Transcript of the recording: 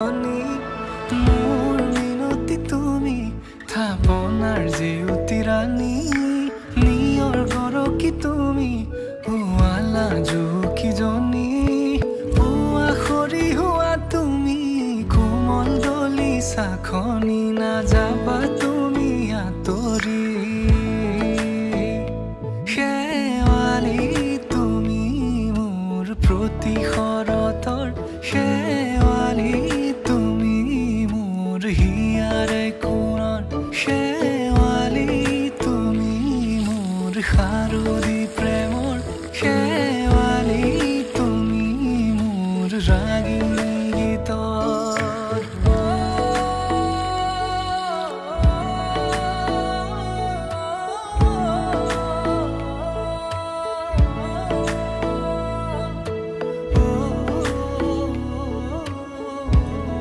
মোৰ মিনতি তুমি থাপনাৰ জিউতি ৰাণী নিয়ৰ গৰকি তুমি পুৱালা জুকিজনী পুৱা খৰি হোৱা তুমি কোমল দলি চাখনি নাযাবা তুমি আঁতৰি